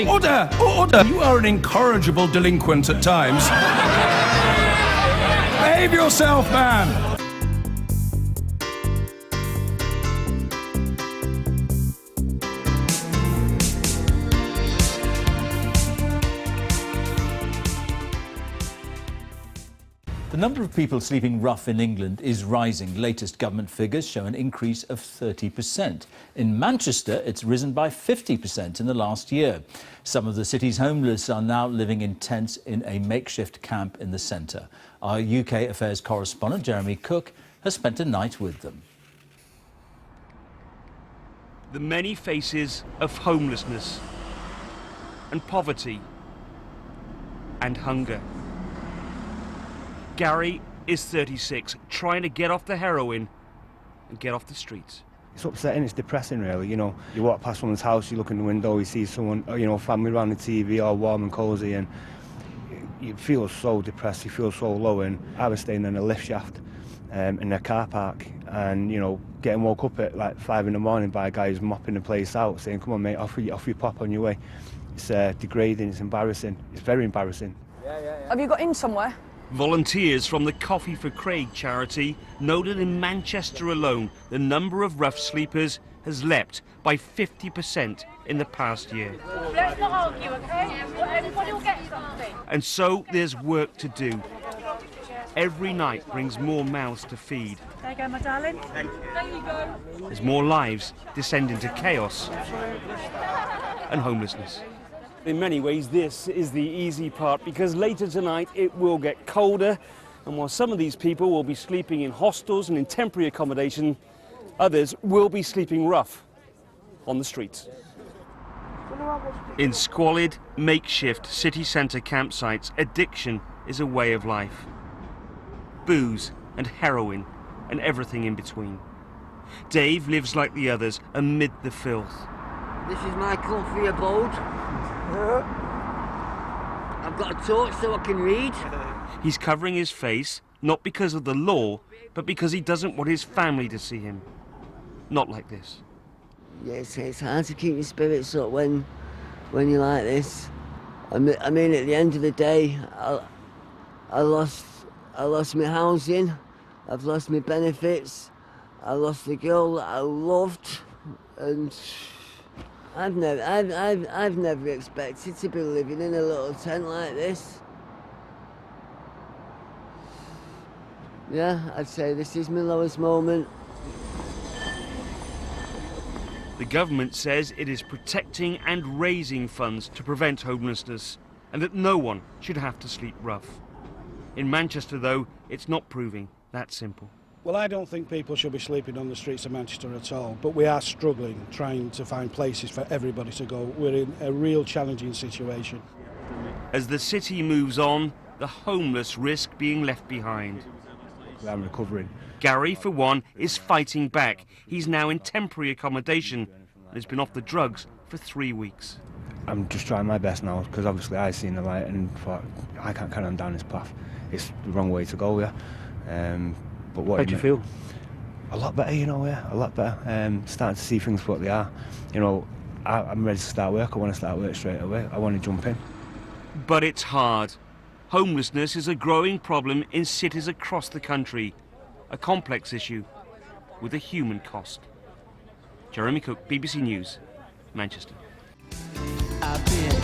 Order! Order! You are an incorrigible delinquent at times. Behave yourself, man! The number of people sleeping rough in England is rising. Latest government figures show an increase of 30%. In Manchester, it's risen by 50% in the last year. Some of the city's homeless are now living in tents in a makeshift camp in the centre. Our UK affairs correspondent, Jeremy Cook, has spent a night with them. The many faces of homelessness and poverty and hunger. Gary is 36, trying to get off the heroin and get off the streets. It's upsetting, it's depressing really, you know. You walk past someone's house, you look in the window, you see someone, you know, family around the TV, all warm and cosy, and you feel so depressed, you feel so low. And I was staying in a lift shaft in a car park, and, you know, getting woke up at like 5 in the morning by a guy who's mopping the place out, saying, come on mate, off you pop on your way. It's degrading, it's embarrassing, it's very embarrassing. Have you got in somewhere? Volunteers from the Coffee for Craig charity know that in Manchester alone, the number of rough sleepers has leapt by 50% in the past year. Let's not argue, okay? Everybody will get something. And so there's work to do. Every night brings more mouths to feed. There you go, my darling. Thank you. There you go. As more lives descend into chaos and homelessness. In many ways, this is the easy part, because later tonight it will get colder, and while some of these people will be sleeping in hostels and in temporary accommodation, others will be sleeping rough on the streets. In squalid, makeshift city centre campsites, addiction is a way of life. Booze and heroin and everything in between. Dave lives like the others amid the filth. This is my comfy abode. I've got a torch so I can read. He's covering his face, not because of the law, but because he doesn't want his family to see him. Not like this. Yes, it's hard to keep your spirits up when you're like this. I mean, at the end of the day, I lost my housing, I've lost my benefits, I lost the girl that I loved, and I've never expected to be living in a little tent like this. Yeah, I'd say this is my lowest moment. The government says it is protecting and raising funds to prevent homelessness, and that no one should have to sleep rough. In Manchester, though, it's not proving that simple. Well, I don't think people should be sleeping on the streets of Manchester at all, but we are struggling, trying to find places for everybody to go. We're in a real challenging situation. As the city moves on, the homeless risk being left behind. I'm recovering. Gary, for one, is fighting back. He's now in temporary accommodation and has been off the drugs for 3 weeks. I'm just trying my best now, because obviously I seen the light and thought, I can't carry on down this path. It's the wrong way to go, yeah. But what How do you feel? A lot better, you know, yeah, a lot better. Starting to see things for what they are. You know, I'm ready to start work. I want to start work straight away. I want to jump in. But it's hard. Homelessness is a growing problem in cities across the country. A complex issue with a human cost. Jeremy Cook, BBC News, Manchester. I've been